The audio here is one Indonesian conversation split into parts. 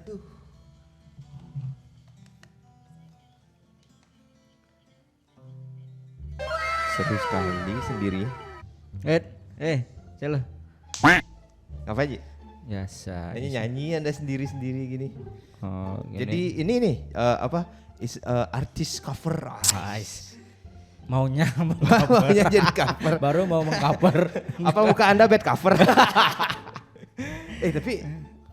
Aduh. Seru sekali sendiri. Celah. Apa aja? Biasa. Ini nyanyi Anda sendiri-sendiri gini. Oh, gini. Jadi ini nih artis cover. Maunya Maunya jadi cover. baru mau mengcover. Apa muka Anda bad cover? Tapi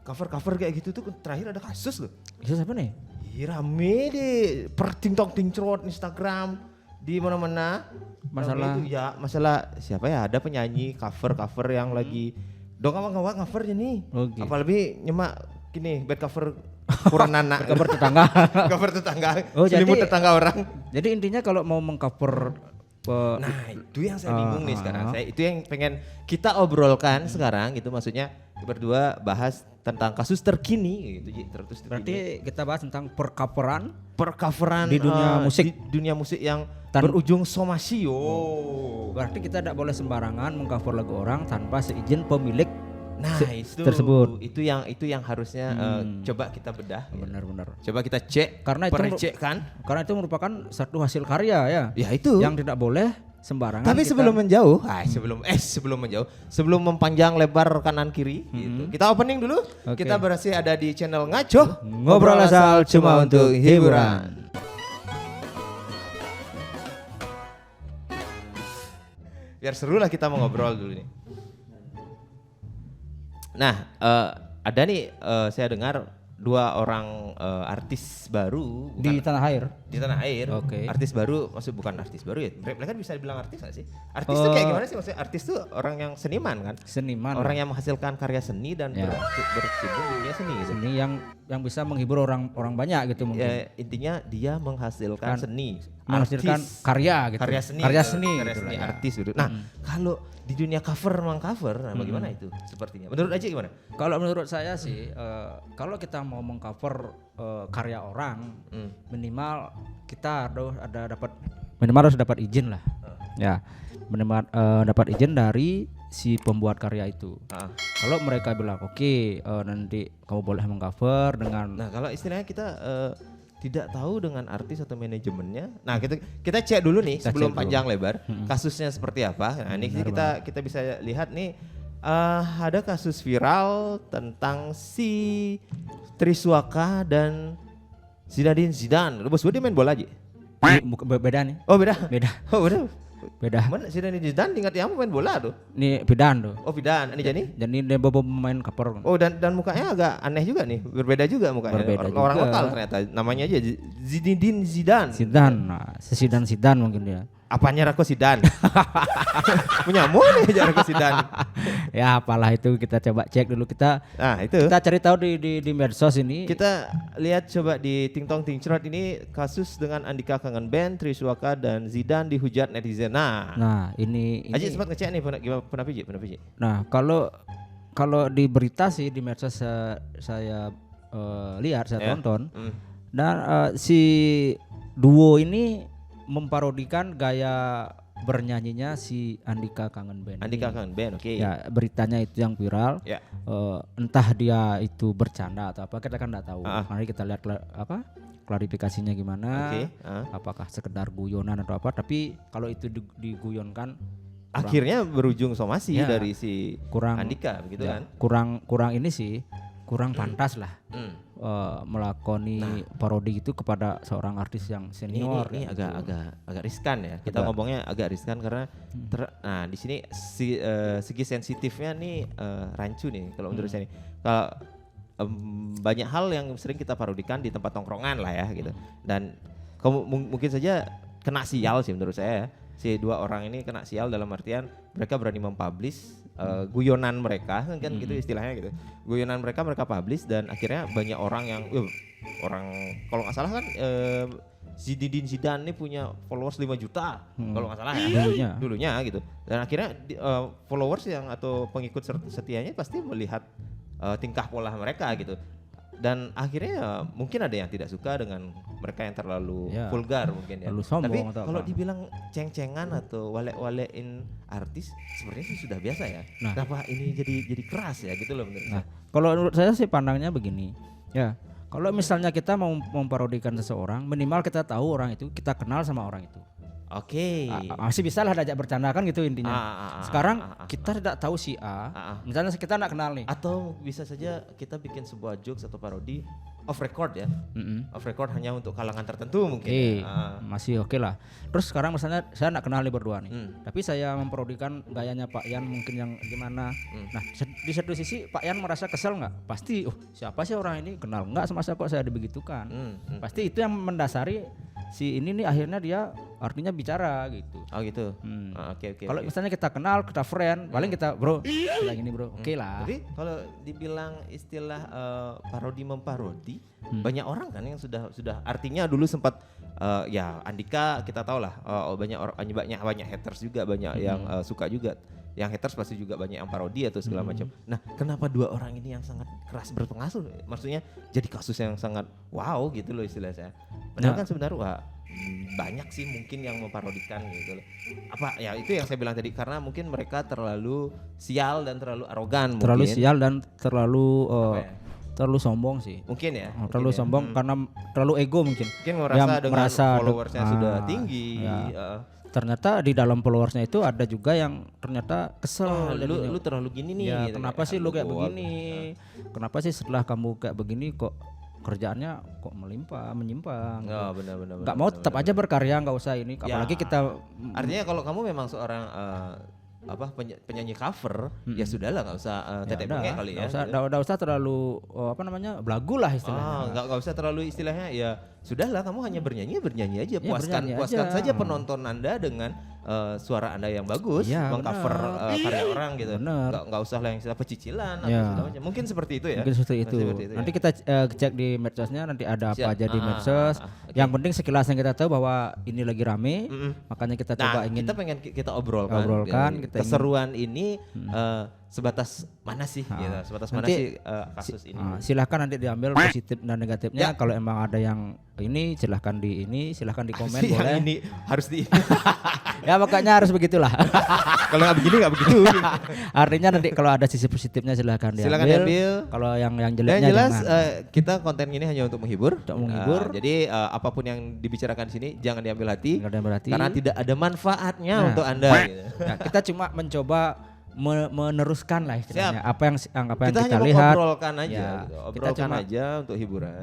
cover-cover kayak gitu tuh terakhir ada kasus loh. Itu siapa nih? Ih, rame deh per TikTok Instagram di mana-mana. Masalah itu ya masalah siapa ya, ada penyanyi cover yang lagi dong ngawak covernya nih. Okay. Apalagi nyemak gini bad cover kurang anak. cover tetangga. Cover tetangga. Oh, selimut jadi- tetangga orang. Jadi intinya kalau mau mengcover Nah itu yang saya bingung nih sekarang. Itu yang pengen kita obrolkan sekarang gitu, maksudnya berdua bahas tentang kasus terkini gitu. berarti kita bahas tentang percoveran percoveran di dunia musik. di dunia musik yang Tan- berujung somasi. Berarti kita tidak boleh sembarangan mengcover lagu orang tanpa seizin pemilik Nah itu tersebut. itu yang harusnya coba kita bedah. Benar-benar. Coba kita cek, Karena itu perecekkan. Karena itu merupakan satu hasil karya ya. Ya itu. Yang tidak boleh sembarangan. Tapi kita- sebelum menjauh, sebelum mempanjang lebar kanan kiri, gitu. Kita opening dulu. Oke. Kita berhasil ada di channel Ngaco. Ngobrol asal cuma untuk hiburan. Biar seru lah kita mau ngobrol dulu nih. Nah, ada nih saya dengar dua orang artis baru di tanah air. di tanah air. Oke. Artis baru, maksud bukan artis baru ya. Mereka kan bisa dibilang artis gak sih? Artis tuh kayak gimana sih maksudnya? Artis tuh orang yang seniman kan? Seniman. Orang yang menghasilkan karya seni dan Ya. berkecimpung di dunia seni gitu. Seni yang bisa menghibur orang banyak gitu mungkin. Ya, intinya dia menghasilkan seni, Menghasilkan artis. karya gitu. Karya seni, Karya seni, karya gitu seni lah ya. artis gitu. Nah, kalau di dunia mengcover, nah bagaimana itu sepertinya? Menurut aja gimana? Kalau menurut saya sih, kalau kita mau mengcover karya orang, minimal kita harus dapat izin lah. Ya, minimal dapat izin dari si pembuat karya itu. Kalau mereka bilang oke, nanti kamu boleh mengcover dengan Nah, kalau istilahnya kita tidak tahu dengan artis atau manajemennya. Nah, kita cek dulu nih Kita sebelum cek dulu. panjang lebar kasusnya seperti apa. Nah, ini kita bisa lihat nih ada kasus viral tentang si Triswaka dan Zinedine Zidane. Lu bos dia main bola aja. beda nih. Oh, beda. Beda. Oh, beda. Beda. Mana Zinedine Zidane ingat yang main bola tuh. Ini bedan tuh. Oh, Fidan. Ini jadi. Jadi dia bobo pemain cover. Oh, dan mukanya agak aneh juga nih. Berbeda juga mukanya. Berbeda Orang juga. lokal ternyata. Namanya aja Zinedine Zidane. Zidane, nah, Zidane mungkin dia. Apanya Rako Zidane? Punya nih Rako Zidane. Ya apalah itu, kita coba cek dulu, kita Nah, itu. cari tahu di medsos ini. Kita lihat coba di Ting Tong Ting Cerot ini kasus dengan Andika Kangen Band, Triswaka dan Zidane dihujat netizen. Nah, ini Aji sempat ngecek nih gimana Piji? Nah, kalau di berita sih di medsos saya lihat, saya tonton. Dan si duo ini memparodikan gaya bernyanyinya si Andika Kangen Band. Andika Kangen Band, oke. Ya, beritanya itu yang viral. Ya. Entah dia itu bercanda atau apa, kita kan nggak tahu. Mari kita lihat klarifikasinya gimana. Oke. Apakah sekedar guyonan atau apa? Tapi kalau itu diguyonkan, Akhirnya berujung somasi Ya. dari si kurang Andika begitu ya, kan? kurang ini sih, kurang pantas lah melakoni parodi itu kepada seorang artis yang senior. Ini gitu. agak riskan ya. Kita ngomongnya agak riskan karena nah di sini segi sensitifnya nih rancu nih kalau menurut saya nih. Kalau banyak hal yang sering kita parodikan di tempat tongkrongan lah ya gitu. Dan mungkin saja kena sial sih menurut saya ya. Si dua orang ini kena sial dalam artian mereka berani mempublish guyonan mereka kan gitu istilahnya gitu. Guyonan mereka publish dan akhirnya banyak orang yang orang kalau nggak salah kan Zinedine Zidane ini punya followers 5 juta kalau nggak salah ya dulunya gitu. Dan akhirnya followers yang atau pengikut setianya pasti melihat tingkah pola mereka gitu. Dan akhirnya mungkin ada yang tidak suka dengan mereka yang terlalu vulgar mungkin ya. Terlalu sombong. Tapi atau kalau apa. dibilang ceng-cengan atau walek-walekin artis sebenarnya sih sudah biasa ya. Nah. Kenapa ini jadi keras ya gitu loh menurut saya. Kalau menurut saya sih pandangnya begini. Ya, kalau misalnya kita mau memparodikan seseorang, minimal kita tahu orang itu, kita kenal sama orang itu. Oke. Masih bisa lah diajak bercanda kan gitu intinya. Sekarang kita tidak tahu si A, misalnya kita tidak kenal nih. Atau bisa saja kita bikin sebuah jokes atau parodi off record ya. Off record hanya untuk kalangan tertentu mungkin. Masih oke lah. Terus sekarang misalnya saya tidak kenal nih berdua nih. Tapi saya memparodikan gayanya Pak Yan mungkin yang gimana. Nah, di satu sisi Pak Yan merasa kesel nggak? Pasti, siapa sih orang ini, kenal nggak sama saya kok saya dibegitukan. Pasti itu yang mendasari si ini nih akhirnya dia artinya bicara gitu. Oh gitu. Oke. Kalau misalnya kita kenal, kita friend, paling kita bro, bilang ini bro, oke lah. Tapi kalau dibilang istilah parodi memparodi, banyak orang kan yang sudah artinya dulu sempat ya Andika kita tahu lah banyak haters juga, banyak yang suka juga. Yang haters pasti juga banyak yang parodi atau segala macam. Nah, kenapa dua orang ini yang sangat keras berpengaruh? Maksudnya jadi kasus yang sangat wow gitu loh istilah saya. Padahal kan sebenarnya banyak sih mungkin yang memparodikan gitu loh. Apa ya itu yang saya bilang tadi, karena mungkin mereka terlalu sial dan terlalu arogan mungkin. Terlalu sial dan terlalu sombong sih. Mungkin ya. Terlalu sombong karena terlalu ego mungkin. Mungkin dengan followersnya sudah tinggi. Ternyata di dalam followersnya itu ada juga yang ternyata kesel. Lu terlalu gini nih. Ya, gitu. kenapa sih lu kayak begini? Kenapa sih setelah kamu kayak begini kok kerjaannya kok menyimpang? Oh, benar. Gak mau tetap aja berkarya, nggak usah ini. Apalagi kita. Artinya kalau kamu memang seorang penyanyi cover, ya sudahlah nggak usah tetek bengek kali ya. Nggak usah terlalu belagu lah istilahnya. Nggak usah terlalu istilahnya ya. Sudahlah, kamu hanya bernyanyi aja. Puaskan aja. saja penonton Anda dengan suara Anda yang bagus, mengcover karya orang gitu. Nggak usah lah yang istilah pecicilan atau segala macam. Mungkin seperti itu ya. Mungkin seperti itu. Nanti kita cek di medsosnya, nanti ada apa aja di medsos. Yang penting sekilas yang kita tahu bahwa ini lagi rame, makanya kita coba ingin kita obrolkan. Keseruan ini sebatas mana sih gitu, kasus ini. Silahkan nanti diambil positif dan negatifnya. Kalau emang ada yang silahkan di komen boleh. Ini harus di ya makanya harus begitulah. Kalau nggak begini nggak begitu. Artinya nanti kalau ada sisi positifnya silahkan diambil. Kalau yang jeleknya yang jelas kita konten ini hanya untuk menghibur. Jadi apapun yang dibicarakan di sini jangan diambil hati. Karena tidak ada manfaatnya untuk Anda. Gitu. Nah, kita cuma mencoba meneruskan lah istilahnya. Apa yang kita hanya lihat. Obrolkan aja gitu. Obrolkan aja untuk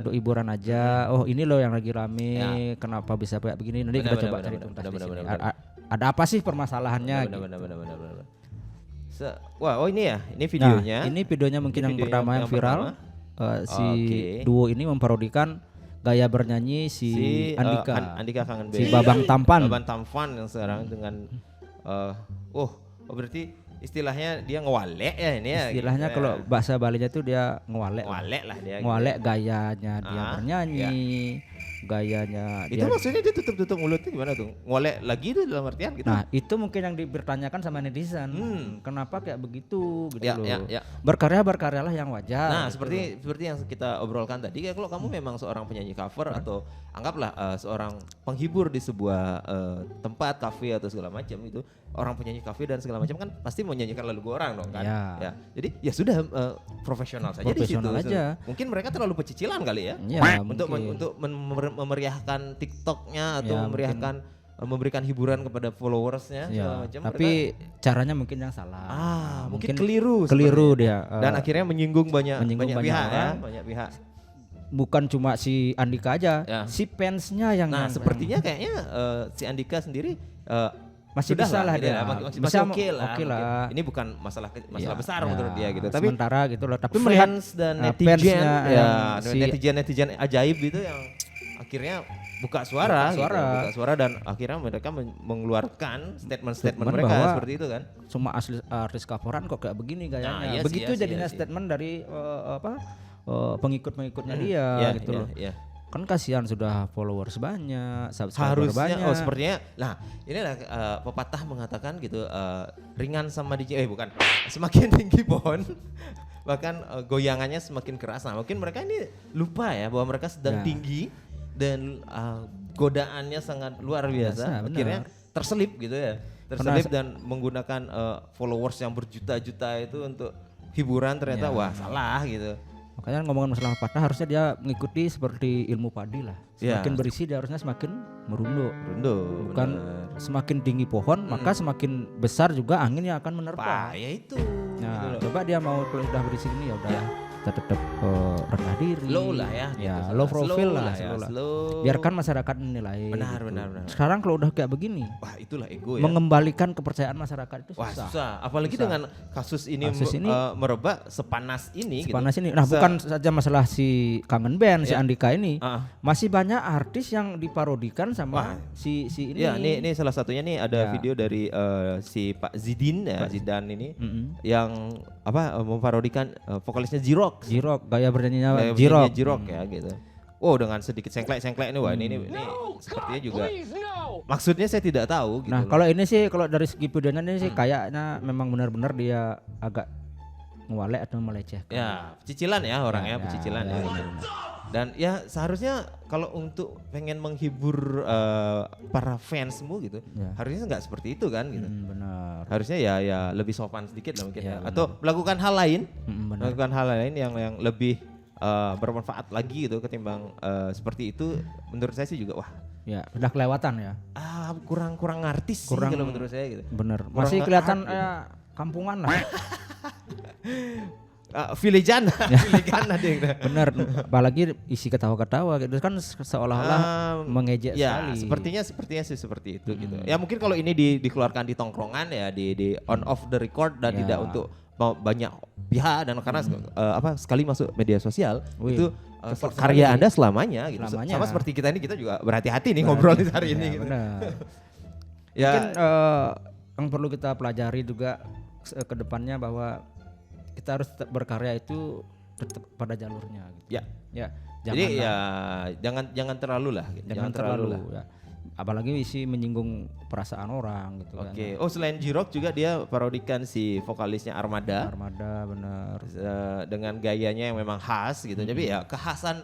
hiburan aja. Oh, ini loh yang lagi rame. Kenapa bisa kayak begini? Nanti kita coba cari tuntas di sini. Ada apa sih permasalahannya? Benar. Wah, ini ya. Ini videonya. Nah, ini videonya mungkin yang pertama yang viral. Si duo ini memparodikan gaya bernyanyi si Andika Kangen si Babang Tampan yang sekarang dengan berarti istilahnya dia ngewalek ya ini ya. Istilahnya gitu. Kalau bahasa Balinya tuh dia ngewalek lah dia. Ngewalek gitu. Gayanya dia bernyanyi, gayanya itu dia. Maksudnya dia tutup mulutnya gimana tuh? Ngewalek lagi itu dalam artian gitu. Nah, itu mungkin yang dipertanyakan sama netizen. Kenapa kayak begitu gitu loh. Ya. Berkaryalah yang wajar. Nah, gitu seperti yang kita obrolkan tadi, kayak kalau kamu memang seorang penyanyi cover atau anggaplah seorang penghibur di sebuah tempat kafe atau segala macam itu, orang penyanyi kafe dan segala macam kan pasti mau nyanyikan lagu orang dong kan. Ya. Jadi ya sudah profesional saja di situ. Mungkin mereka terlalu pecicilan kali ya. Untuk memeriahkan TikToknya atau memberikan hiburan kepada followersnya segala macam. Tapi caranya mungkin yang salah. Mungkin keliru dia. Dan akhirnya menyinggung banyak pihak ya, banyak pihak. Bukan cuma si Andika aja, si fansnya yang. Nah, sepertinya kayaknya si Andika sendiri masih bisa lah dia. Masih oke lah. Ini bukan masalah besar menurut dia gitu. Tapi sementara gitu loh. Tapi fans dan netizen ajaib itu yang akhirnya buka suara dan akhirnya mereka mengeluarkan statement mereka seperti itu kan. Cuma artis coveran kok kayak begini gayanya. Begitu jadinya statement dari pengikut-pengikutnya dia gitu loh. Kan kasihan sudah followers banyak, subscriber banyak. Sepertinya. Nah, inilah pepatah mengatakan gitu, ringan sama bukan. Semakin tinggi pohon, bahkan goyangannya semakin keras. Nah, mungkin mereka ini lupa ya bahwa mereka sedang tinggi dan godaannya sangat luar biasa. Akhirnya terselip gitu ya. Dan menggunakan followers yang berjuta-juta itu untuk hiburan ternyata salah gitu. makanya ngomongin masalah patah harusnya dia mengikuti seperti ilmu padi lah. Semakin berisi dia harusnya semakin merunduk. Bukan semakin tinggi pohon maka semakin besar juga angin yang akan menerpa. Ya itu. Nah, coba dia mau kalau sudah berisi ini ya udah kita tetap rendah diri. Low lah ya. Ya, low profile lah. Slow. Biarkan masyarakat menilai. Benar. Sekarang kalau udah kayak begini, wah itulah ego ya. Mengembalikan kepercayaan masyarakat itu susah. Wah susah. Apalagi dengan kasus ini merebak sepanas ini. Gitu. Nah bukan saja masalah si kangen band si Andika ini, masih banyak artis yang diparodikan sama si ini. Ya ini salah satunya nih ada video dari si Pak Zidin ya, Zidan ini yang memparodikan vokalisnya Jirok, gaya bernyanyinya Jirok ya gitu. Oh dengan sedikit sengklek ini wah ini sepertinya juga maksudnya saya tidak tahu gitu. Nah kalau ini sih kalau dari segi videonya ini sih kayaknya memang benar-benar dia agak ngewalek atau melecehkan. Ya cicilan ya orangnya pecicilan ya. Dan ya seharusnya kalau untuk pengen menghibur para fansmu gitu, harusnya nggak seperti itu kan gitu. Benar. Harusnya ya lebih sopan sedikit lah mungkin. Atau melakukan hal lain, yang lebih bermanfaat lagi gitu ketimbang seperti itu. Menurut saya sih juga ya udah kelewatan ya. Kurang artis sih kalau menurut saya gitu. Bener. Masih kelihatan kampungan lah. Villagean bener, apalagi isi ketawa-ketawa gitu kan seolah-olah mengejek sekali. Sepertinya sih seperti itu gitu. Ya mungkin kalau ini dikeluarkan di tongkrongan ya di on off the record dan tidak untuk banyak pihak dan karena sekali masuk media sosial itu karya Anda selamanya gitu. Sama seperti kita juga berhati-hati nih ngobrol hari ini gitu. Mungkin yang perlu kita pelajari juga ke depannya bahwa kita harus tetap berkarya itu tetap pada jalurnya gitu. Ya. Jadi jangan terlalu lah gitu. Jangan terlalu lah. Ya. Apalagi isi menyinggung perasaan orang gitu kan. Oh selain Jirok juga dia parodikan si vokalisnya Armada benar. Dengan gayanya yang memang khas gitu. Jadi ya kekhasan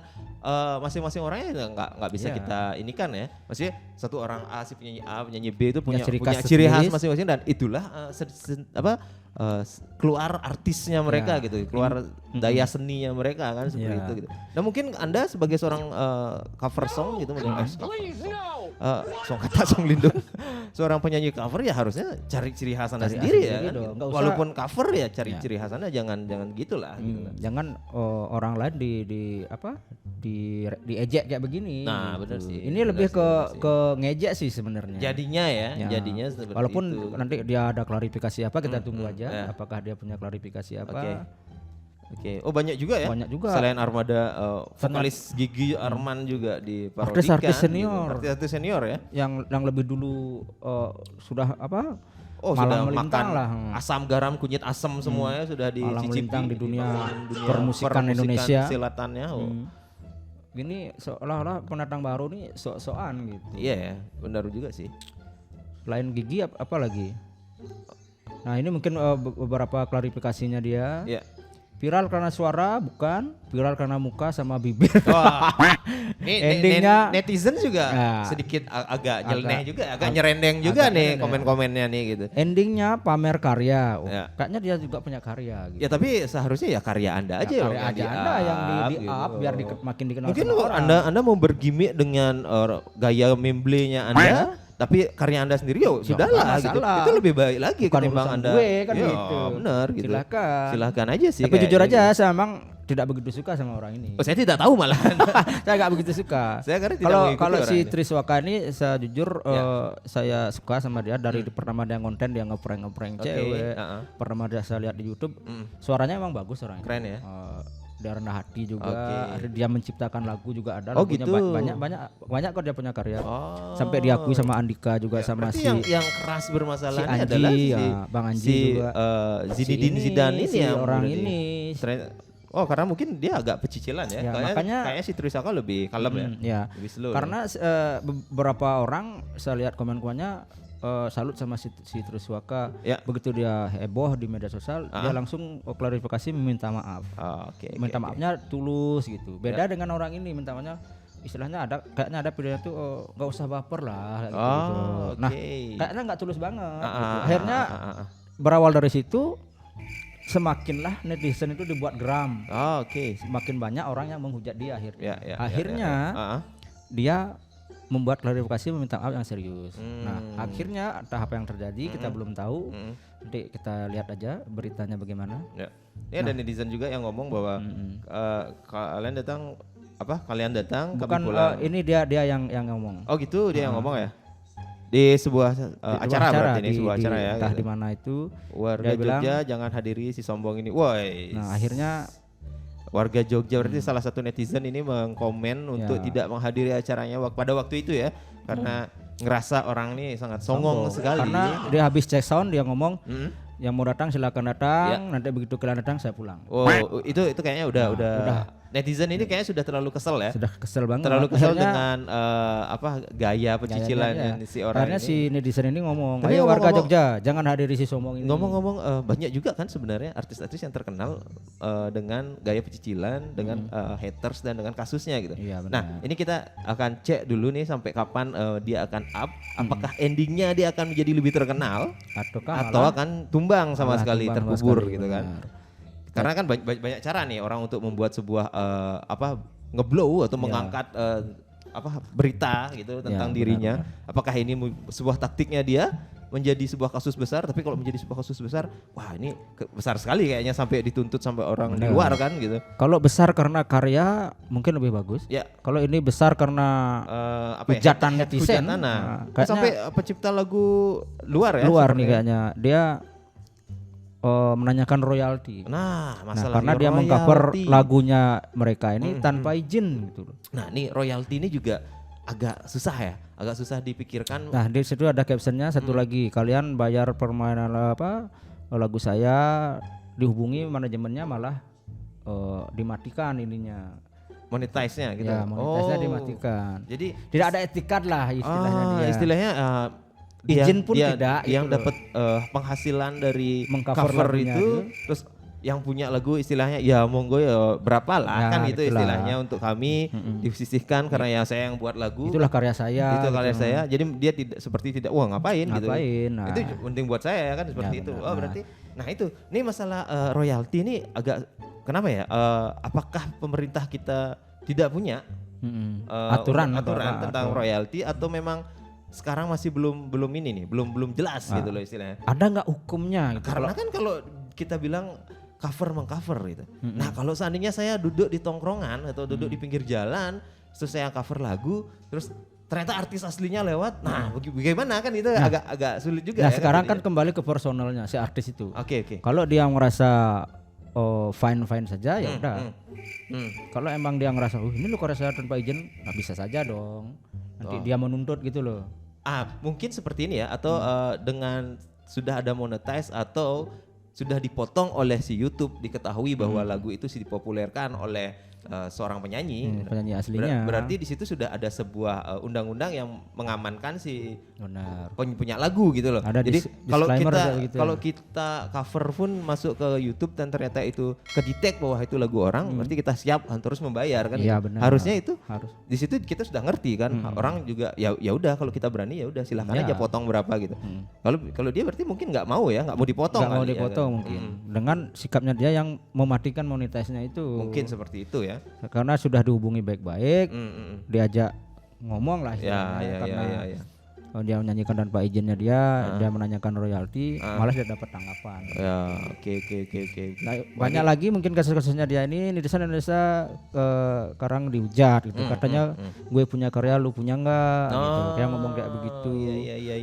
masing-masing orangnya nggak bisa kita ini kan ya. Maksudnya satu orang A si penyanyi A penyanyi B itu punya ciri khas masing-masing dan itulah keluar artisnya mereka gitu, keluar daya seninya mereka kan seperti itu gitu. Nah mungkin Anda sebagai seorang cover song gitu, song lindung, seorang penyanyi cover ya harusnya cari ciri khas Anda sendiri ya. Kan? Walaupun cover ya ciri ciri khas Anda jangan gitulah. Gitu. Jangan orang lain diejek kayak begini. Nah benar sih. Ini lebih ke ngejek sih sebenarnya. Jadinya seperti walaupun itu. Nanti dia ada klarifikasi apa kita tunggu aja. Apakah dia punya klarifikasi apa? Oke. Oh banyak juga ya. Banyak juga. Selain Armada, vokalis Gigi Arman juga diparodikan. Artis senior. Gitu. Artis senior ya. Yang lebih dulu sudah sudah makan lah. Asam garam kunyit asam semuanya sudah dicicipi di dunia permusikan Indonesia. Silatannya. Ini seolah-olah pendatang baru nih sok-sokan gitu. Iya, benar juga sih. Selain Gigi apa lagi? Nah ini mungkin beberapa klarifikasinya dia. Iya. Viral karena suara bukan, viral karena muka sama bibir. Endingnya netizen juga sedikit agak nyeleneh juga, agak nyerendeng juga nih komen-komennya nih gitu. Endingnya pamer karya. Kayaknya dia juga punya karya gitu. Ya tapi seharusnya ya karya Anda aja Anda yang di-up biar makin dikenal. Mungkin Anda mau bergimmick dengan gaya memblenya Anda. Tapi karya Anda sendiri sudahlah gitu. Itu lebih baik lagi ketimbang Anda. Kan gitu. Benar gitu. Silakan aja sih. Tapi jujur aja saya memang tidak begitu suka sama orang ini. Saya tidak tahu malah. Saya enggak begitu suka. Kalau si Triswaka ini saya jujur saya suka sama dia dari pertama dia konten dia ngeprank cewek. Pertama dia saya lihat di YouTube. Suaranya emang bagus orangnya. Keren ya. Dia rendah hati juga, dia menciptakan lagu juga ada, lagunya gitu. banyak kok dia punya karya, sampai diakui sama Andika juga sama si yang keras bermasalahnya si Anji, adalah Bang Anji juga, Zidan ini ya orang ini. Karena mungkin dia agak pecicilan ya, makanya si Triswaka lebih kalem ya, lebih slow. Karena beberapa orang saya lihat komen-komennya salut sama si Triswaka. Begitu dia heboh di media sosial, dia langsung klarifikasi meminta maaf. Minta maafnya tulus gitu. Beda dengan orang ini minta maafnya istilahnya kayaknya ada videonya tuh nggak usah baper lah gitu. Nah, kayaknya nggak tulus banget. Gitu. Akhirnya berawal dari situ semakinlah netizen itu dibuat geram. Oh, oke. Semakin banyak orang yang menghujat dia akhirnya. Akhirnya dia membuat klarifikasi, meminta maaf yang serius. Nah, akhirnya entah apa yang terjadi kita belum tahu. Nanti kita lihat aja beritanya bagaimana. Ya. Ini ada netizen juga yang ngomong bahwa kalian datang bukan kami pulang. ini dia yang ngomong. Oh gitu, dia yang ngomong ya. Di sebuah acara berarti ini sebuah acara ya. Entah gitu. di mana itu. Warga Jogja jangan hadiri si sombong ini. Woi. Nah, akhirnya warga Jogja berarti salah satu netizen ini mengkomen untuk tidak menghadiri acaranya pada waktu itu ya, karena ngerasa orang ini sangat songong sekali. Karena dia habis cek sound dia ngomong yang mau datang silakan datang, nanti begitu kalian datang saya pulang. Oh, itu kayaknya udah netizen ini kayaknya sudah terlalu kesel ya. Sudah kesel banget. Terlalu kesel dengan gaya pencicilan si orang akhirnya ini. si netizen ini ngomong, Tapi ayo warga Jogja jangan hadiri si sombong ini. Ngomong-ngomong banyak juga kan sebenarnya artis-artis yang terkenal dengan gaya pencicilan, dengan haters dan dengan kasusnya gitu. Iya, nah, ini kita akan cek dulu nih sampai kapan dia akan up, apakah endingnya dia akan menjadi lebih terkenal atau akan tumbang sama sekali, terkubur gitu kan. Karena kan banyak cara nih orang untuk membuat sebuah ngeblow atau mengangkat berita gitu tentang dirinya. Apakah ini sebuah taktiknya dia menjadi sebuah kasus besar? Tapi kalau menjadi sebuah kasus besar, wah ini besar sekali kayaknya sampai dituntut sampai orang di luar kan gitu. Kalau besar karena karya mungkin lebih bagus. Ya. Kalau ini besar karena hujatan netizen, sampai pencipta lagu luar ya. Luar nih kayaknya dia menanyakan royalti. Nah, masalah karena dia mengcover lagunya mereka ini tanpa izin gitu. Nah, nih royalti ini juga agak susah ya, agak susah dipikirkan. Nah, di situ ada captionnya satu lagi, kalian bayar permainan lagu saya, dihubungi manajemennya malah dimatikan ininya. Monetize-nya gitu. Ya, monetize-nya dimatikan. Jadi tidak ada etikat lah istilahnya dia. Istilahnya izin pun tidak yang dapat penghasilan dari cover itu, terus yang punya lagu istilahnya ya monggo ya berapa lah kan gitu istilahnya untuk kami disisihkan karena ya saya yang buat lagu, itulah karya saya, itu karya saya, jadi dia tidak wah ngapain gitu, nah. itu penting buat saya kan seperti itu. Berarti nah itu ini masalah royalti ini agak kenapa ya, apakah pemerintah kita tidak punya aturan tentang royalti atau memang sekarang masih belum ini nih, belum jelas gitu loh istilahnya. Ada nggak hukumnya gitu? Karena kan kalau kita bilang mengcover gitu. Nah, kalau seandainya saya duduk di tongkrongan atau duduk di pinggir jalan, terus saya cover lagu, terus ternyata artis aslinya lewat, nah bagaimana kan itu agak sulit juga. Nah, ya, sekarang kan kembali ke personalnya si artis itu. Oke. Kalau dia merasa fine saja ya udah. Kalau emang dia ngerasa ini lo karya saya tanpa izin, nah bisa saja dong. Nanti dia menuntut gitu loh. Mungkin seperti ini ya, atau dengan sudah ada monetize atau sudah dipotong oleh si YouTube, diketahui bahwa lagu itu dipopulerkan oleh seorang penyanyi aslinya. Berarti di situ sudah ada sebuah undang-undang yang mengamankan si punya lagu gitu loh. Ada jadi kalau kita cover pun masuk ke YouTube dan ternyata itu kedetek bahwa itu lagu orang, berarti kita siap terus membayar kan. Iya, benar. Harusnya itu di situ kita sudah ngerti kan. Orang juga ya udah kalau kita berani ya udah silakan aja potong berapa gitu. Kalau dia berarti mungkin nggak mau mau dipotong. Nggak mau dipotong mungkin. Dengan sikapnya dia yang mematikan monetize-nya itu. Mungkin seperti itu ya. Karena sudah dihubungi baik-baik, diajak ngomong lah ya. Dia menyanyikan tanpa izinnya dia menanyakan royalti, malah dia dapat tanggapan. Ya, oke. Nah, banyak lagi mungkin kasus-kasusnya dia ini netizen Indonesia sekarang dihujat gitu. Katanya gue punya karya lu punya enggak gitu. Dia ngomong kayak begitu.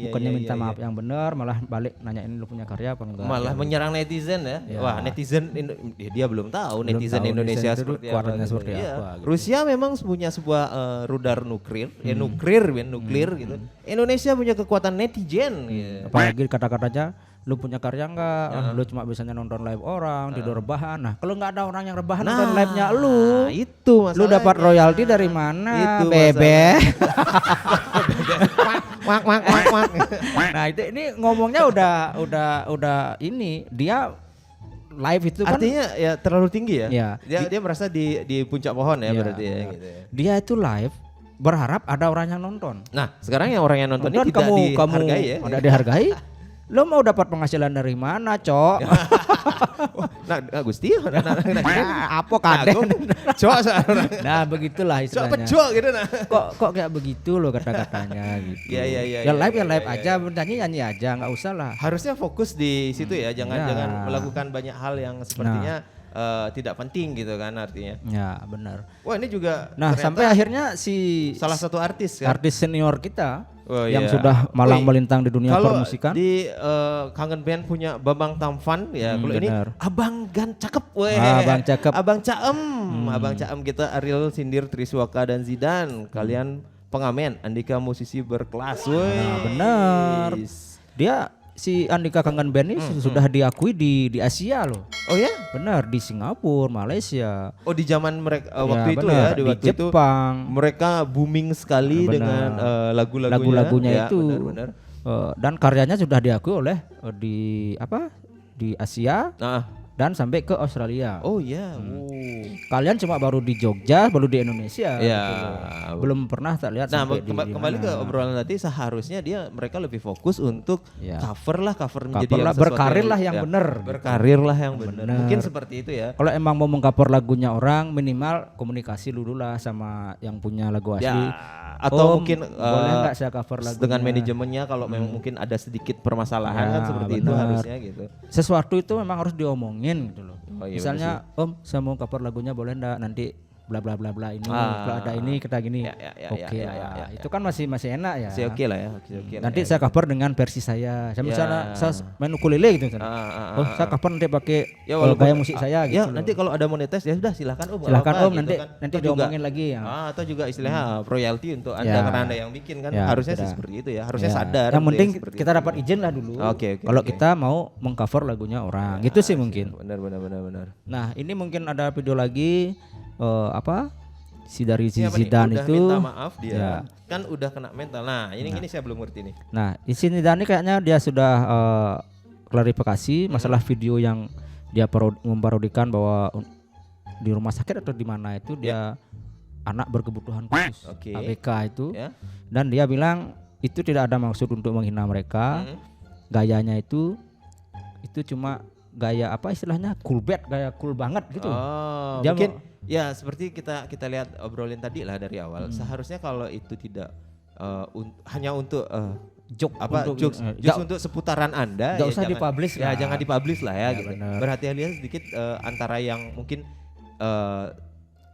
Bukannya minta maaf yang benar, malah balik nanyain lu punya karya apa enggak. Malah menyerang netizen ya. Wah, netizen dia belum tahu netizen Indonesia seperti apa. Gitu. Rusia memang punya sebuah rudal nuklir, nuklir gitu. Indonesia punya kekuatan netizen. Apalagi kata-katanya lu punya karya enggak, lu cuma bisanya nonton live orang, tidur rebahan. Nah, kalau enggak ada orang yang rebahan nonton live-nya lu, itu masalahnya. Lu dapat royalti dari mana? Itu bebe. Mak. Nah, itu ini ngomongnya udah ini dia live itu kan artinya ya terlalu tinggi ya. Dia merasa di puncak pohon ya berarti ya gitu ya. Dia itu live berharap ada orang yang nonton. Nah, sekarang yang orang yang nonton ini tidak dihargai ya. Tidak dihargai. Lo mau dapat penghasilan dari mana, Cok? Nah, Gusti. Apa kaden? Cok. Nah, begitulah Cok istilahnya. pecok gitu nah. Kok kayak begitu loh kata-katanya gitu. Iya. Ya live aja, nyanyi aja, nggak usah lah. Harusnya fokus di situ ya, jangan Ya. melakukan banyak hal yang sepertinya tidak penting gitu kan artinya. Ya, benar. Wah, ini juga Nah, ternyata sampai akhirnya si salah satu artis kan. artis senior kita Oh, yang iya. sudah malang Wih, melintang di dunia kalau permusikan. di Kangen Band punya Bambang Tampan ya. Kalau ini benar. Abang Gan cakep weh. Abang cakep. Abang Caem. Abang Caem kita Ariel Sindir Triswaka dan Zidan. Kalian pengamen, Andika musisi berkelas weh. Nah, benar. Dia si Andika Kangen Band ini sudah diakui di Asia loh. Oh ya? Benar, di Singapura, Malaysia. Oh di zaman mereka Ya, waktu itu benar. ya, Di waktu itu Jepang. mereka booming sekali Benar. dengan lagu-lagunya. Lagu-lagunya Ya, itu. benar. Dan karyanya sudah diakui oleh di Asia Nah, dan sampai ke Australia. oh ya. Kalian cuma baru di Jogja, baru di Indonesia. Ya. gitu loh. Belum pernah tak lihat Nah, sampai di kembali ke mana. obrolan tadi, seharusnya mereka lebih fokus untuk Ya. cover menjadi Cover yang lah, sesuatu berkarir lah yang ya, benar. berkarir lah yang benar. Benar. Mungkin seperti itu ya. Kalau emang mau mengcover lagunya orang, minimal komunikasi dulu lah sama yang punya lagu asli. Ya, atau Om, mungkin boleh nggak saya cover lagunya? dengan manajemennya kalau memang mungkin ada sedikit permasalahan Ya, kan seperti itu benar. harusnya gitu. Sesuatu itu memang harus diomongin gitu loh. Oh, iya, Misalnya, Om, saya mau cover lagunya boleh ndak nanti bla bla bla bla ini, kalau ada ini kita gini. Ya, Oke ya, lah. ya, ya. Itu kan masih enak ya. Masih oke lah ya. Oke lah Nanti ya, saya gitu. cover dengan versi saya. Saya Ya. misalnya saya main ukulele gitu misalnya. Oh, saya cover nanti pakai Ya, walaupun gaya musik saya gitu. ya loh. nanti kalau ada monetis ya sudah silakan Om. nggak Silakan apa-apa, Om, nanti kan. nanti Atau juga- diomongin lagi ya. atau juga istilahnya royalti untuk Anda Ya. karena Anda yang bikin kan Ya, harusnya sih tidak. seperti itu ya. Harusnya Ya. sadar. Yang gitu penting ya, seperti kita itu. dapat izin lah dulu. Oke, Kalau oke. kita mau mengcover lagunya orang, gitu sih mungkin. Benar. Nah, ini mungkin ada video lagi si dari si Ini apa nih? Zidane Udah itu. minta maaf dia. Ya. Kan udah kena mental. Nah, ini saya belum ngerti nih. Nah, di sini Zidane kayaknya dia sudah klarifikasi masalah video yang dia memparodikan bahwa di rumah sakit atau di mana itu dia anak berkebutuhan khusus, Oke. ABK itu. Ya. Dan dia bilang itu tidak ada maksud untuk menghina mereka. Gayanya itu cuma gaya apa istilahnya gaya cool banget gitu. Oh, Dia mungkin ya seperti kita lihat obrolin tadi lah dari awal. Seharusnya kalau itu tidak hanya untuk Joke jokes untuk seputaran Anda nggak usah dipublish ya lah. jangan dipublish lah ya, gitu. benar. Berhati-hati sedikit antara yang mungkin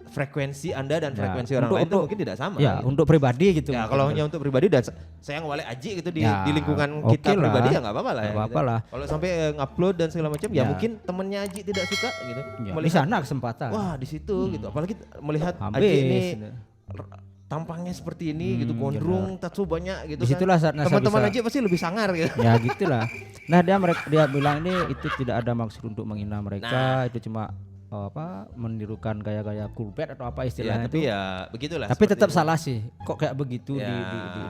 frekuensi Anda dan Ya, frekuensi orang lain itu mungkin tidak sama. Ya, gitu. untuk pribadi gitu. Ya mungkin. kalau hanya untuk pribadi dan saya ngewale aji gitu di lingkungan oke kita lah. pribadi ya nggak apa-apa lah. Nggak ya, apa-apa gitu. lah. Kalau sampai ngupload dan segala macam ya Ya. mungkin temennya Aji tidak suka gitu. Ya, di Melihat, sana kesempatan. wah di situ gitu. Apalagi melihat Habis. Aji ini tampangnya seperti ini gitu, gondrong, tattoo banyak gitu. Disitulah kan. saatnya saya Teman-teman bisa- Aji pasti lebih sangar gitu. Ya gitulah. Nah dia bilang ini itu tidak ada maksud untuk menghina mereka, itu cuma menirukan gaya-gaya cool band atau apa Ya, istilahnya tapi itu. ya begitulah. Tapi seperti tetap itu. salah sih. Kok kayak begitu Ya.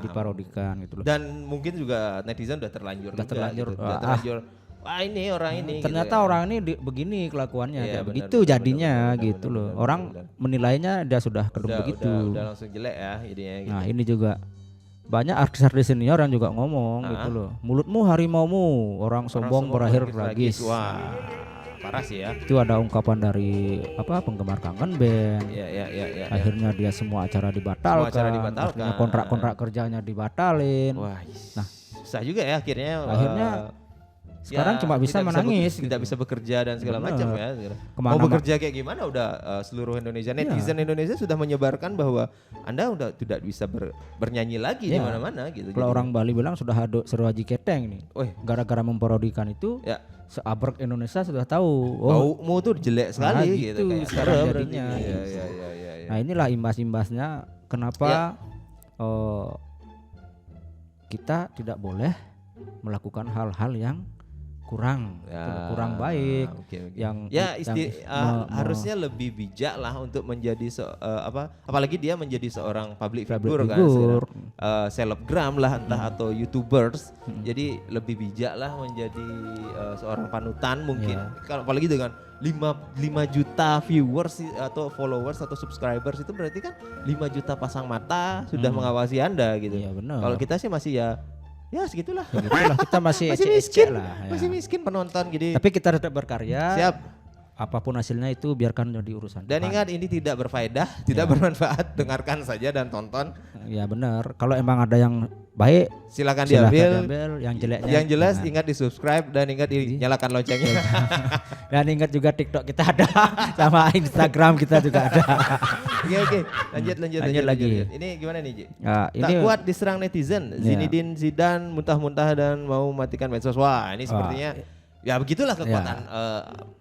diparodikan gitu loh. Dan mungkin juga netizen udah terlanjur Udah juga terlanjur, gitu. Udah terlanjur. Wah ini orang ini. Ternyata gitu ya. orang ini begini kelakuannya, Iya, kayak benar, begitu benar, jadinya benar, gitu benar, loh. benar, Orang benar. menilainya dia sudah kedung Udah- begitu. Udah langsung jelek ya jadinya gitu. Nah ini juga banyak artis-artis senior yang juga ngomong gitu loh. Mulutmu harimaumu, orang sombong berakhir tragis. Wah, parah sih ya. Itu ada ungkapan dari penggemar Kangen Band. Iya. Akhirnya dia semua acara dibatalkan. Semua acara dibatalkan. Akhirnya kontrak-kontrak kerjanya dibatalin. Wah, Nah, susah juga ya akhirnya. Akhirnya sekarang cuma bisa menangis tidak gitu. bisa bekerja dan segala Bener. macam ya. Kemana Mau bekerja kayak gimana udah seluruh Indonesia netizen Indonesia sudah menyebarkan bahwa Anda udah tidak bisa bernyanyi lagi di Iya. mana-mana gitu. Kalau Jadi- orang Bali bilang sudah ada seru Haji Keteng nih. Wih. Gara-gara memparodikan itu, Ya. seabrek Indonesia sudah tahu. Baumu tuh jelek sekali Nah, gitu kayak sekarang serem jadinya. berarti. gitu. Iya. Nah inilah imbas-imbasnya kenapa kita tidak boleh melakukan hal-hal yang kurang kurang baik, oke. yang Ya harusnya me- lebih bijak lah untuk menjadi apalagi dia menjadi seorang public Public figure kan, figure. selebgram lah entah atau YouTubers. Jadi lebih bijak lah menjadi seorang panutan mungkin. Ya. Kalau apalagi dengan 5 juta viewers atau followers atau subscribers itu berarti kan 5 juta pasang mata sudah mengawasi Anda gitu. Iya, benar. Kalau kita sih masih ya Ya segitulah. Begitulah, kita masih Masih ecek-ecek miskin, lah. Ya. masih miskin penonton gini. Tapi kita tetap berkarya. Siap. Apapun hasilnya itu biarkan jadi urusan Dan Tuhan. ingat ini tidak berfaedah, tidak bermanfaat. Dengarkan saja dan tonton. Ya benar. Kalau emang ada yang baik Silakan silahkan diambil. yang jeleknya. Yang jelas jangan. ingat di subscribe dan ingat nyalakan loncengnya. Dan ingat juga TikTok kita ada sama Instagram kita juga ada. Oke, lanjut lagi. Ini gimana nih, Ji? Nah, Tak kuat diserang netizen. Zinedine Zidane muntah-muntah dan mau matikan medsos. Wah, ini sepertinya ya begitulah kekuatan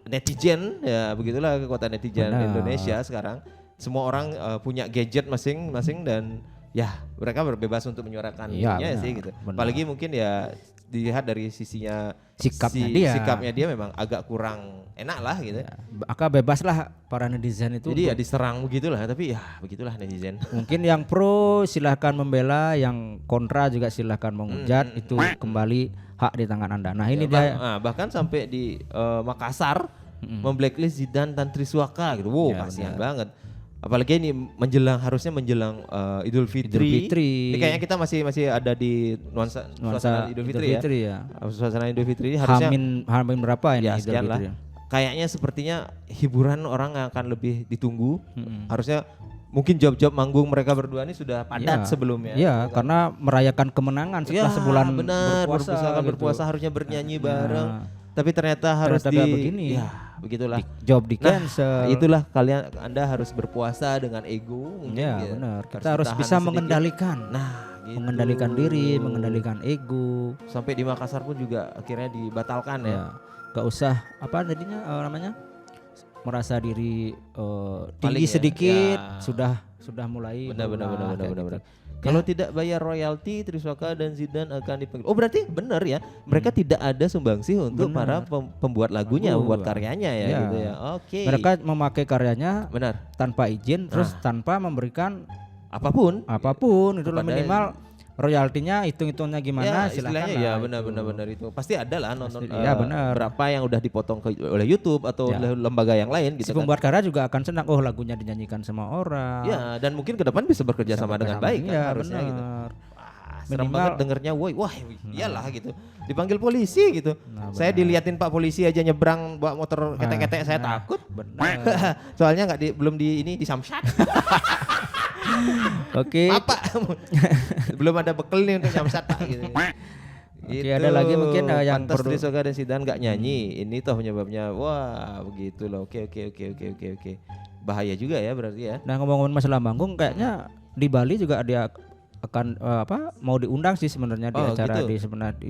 netizen. Ya begitulah kekuatan netizen Indonesia sekarang. Semua orang punya gadget masing-masing dan ya mereka berbebas untuk menyuarakan dirinya sih gitu. Apalagi mungkin ya dilihat dari sisinya sikapnya dia memang agak kurang enak lah gitu. Ya. Maka bebas lah para netizen itu. Jadi ya diserang begitulah, tapi ya begitulah netizen. Mungkin yang pro silahkan membela, yang kontra juga silahkan menghujat. Itu kembali hak di tangan Anda. Nah ini dia. Bahkan sampai di Makassar memblacklist Zidane dan Triswaka gitu. Wow, kasihan banget. Apalagi ini harusnya menjelang Idul Fitri. Ini kayaknya kita masih ada di nuansa suasana Idul Fitri ya. Suasana Idul Fitri ini harusnya Hamin berapa ini ya, Idul Fitri? Kayaknya sepertinya hiburan orang akan lebih ditunggu. Harusnya mungkin job-job manggung mereka berdua ini sudah padat sebelumnya. Iya, karena merayakan kemenangan setelah sebulan berpuasa harusnya bernyanyi bareng. Tapi ternyata harus begini. Ya, begitulah. Job di cancel. Itulah Anda harus berpuasa dengan ego mungkin. Ya, benar. Kita harus bisa mengendalikan. Nah, gitu. Mengendalikan diri, mengendalikan ego. Sampai di Makassar pun juga akhirnya dibatalkan ya. Gak usah namanya merasa diri tinggi sedikit sudah mulai benar. Kalau tidak bayar royalti, Triswaka dan Zidane akan dipanggil. Oh berarti benar ya, mereka tidak ada sumbangsih untuk para pembuat lagunya, membuat karyanya ya, gitu ya. Oke. Mereka memakai karyanya tanpa izin, terus tanpa memberikan apapun itu minimal royaltinya hitung-hitungnya gimana silakan ya benar itu pasti ada lah nonton berapa yang udah dipotong oleh YouTube atau oleh lembaga yang lain gitu. Si pembuat karya juga akan senang lagunya dinyanyikan sama orang. Ya dan mungkin ke depan bisa bekerja sama dengan baik kan harusnya gitu. Serem banget dengernya wah iyalah gitu. Dipanggil polisi gitu. Saya diliatin Pak polisi aja nyebrang bawa motor ketek-ketek saya takut. Soalnya belum di samsat. Oke. Bapak belum ada bekal nih untuk samsat Pak gitu. Oke, ada lagi mungkin yang perlu Triswaka dan Zidane nggak nyanyi. Ini toh penyebabnya. Wah, begitu loh. Oke. Bahaya juga ya berarti ya. Nah, ngomong-ngomong masalah manggung kayaknya di Bali juga dia akan mau diundang sih sebenarnya di acara gitu.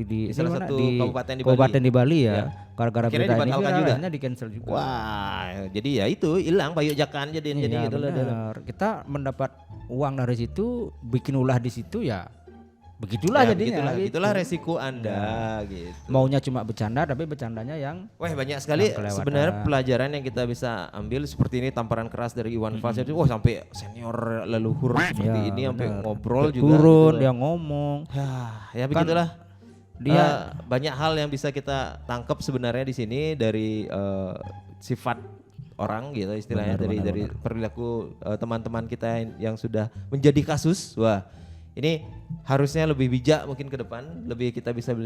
di salah satu kabupaten di Bali ya. Gara-gara berita ini juga di cancel juga. Wah, jadi ya itu hilang payujakan jadi gitu loh. Kita mendapat uang dari situ, bikin ulah di situ ya. Begitulah jadinya. Itulah resiko Anda gitu. Maunya cuma bercanda tapi bercandanya yang banyak sekali sebenarnya pelajaran yang kita bisa ambil seperti ini tamparan keras dari Iwan Fals itu sampai senior leluhur seperti ini sampai ngobrol juga turun gitu dia ngomong. Ya begitulah. Dia banyak hal yang bisa kita tangkap sebenarnya di sini dari sifat orang gitu istilahnya dari perilaku teman-teman kita yang sudah menjadi kasus. Wah, ini harusnya lebih bijak mungkin ke depan, lebih kita bisa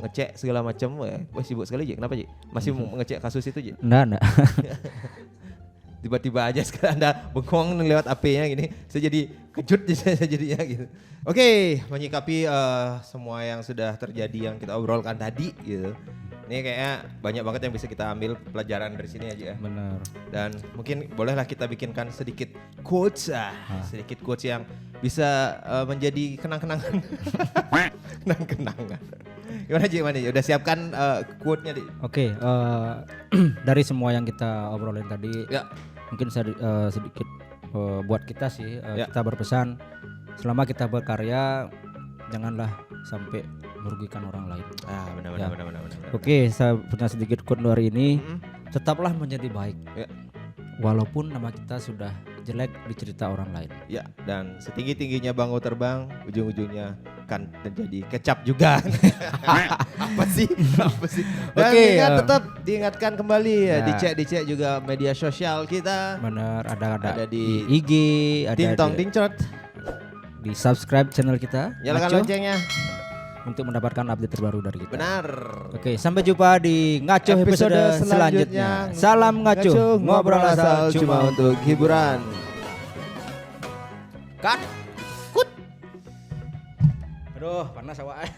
ngecek segala macam. Wah sibuk sekali Ji, kenapa Ji? Masih mau ngecek kasus itu Ji? Enggak. Tiba-tiba aja sekarang Anda bengong lewat AP-nya gini, saya jadi kejut saya jadinya gitu. Oke, menyikapi semua yang sudah terjadi yang kita obrolkan tadi gitu. Ini kayaknya banyak banget yang bisa kita ambil pelajaran dari sini aja ya. Benar. Dan mungkin bolehlah kita bikinkan sedikit quotes sedikit quotes yang bisa menjadi kenang-kenangan. Kenang-kenangan. Gimana Ji? Udah siapkan quote-nya Di? Oke, dari semua yang kita obrolin tadi, mungkin sedikit buat kita sih, kita berpesan selama kita berkarya janganlah sampai merugikan orang lain. Benar. Oke, saya punya sedikit quote hari ini. Tetaplah menjadi baik. Walaupun nama kita sudah jelek di cerita orang lain. Ya, dan setinggi-tingginya bangau terbang, ujung-ujungnya kan terjadi kecap juga. Apa sih? Dan tetap diingatkan kembali ya, dicek juga media sosial kita. Benar, ada di IG, ada Ting Tong Ting Cot. Di subscribe channel kita. Nyalakan loncengnya. untuk mendapatkan update terbaru dari kita. Benar. Oke, sampai jumpa di Ngaco episode selanjutnya. Salam Ngaco, ngobrol asal cuma untuk hiburan. Cut. Aduh, panas awak.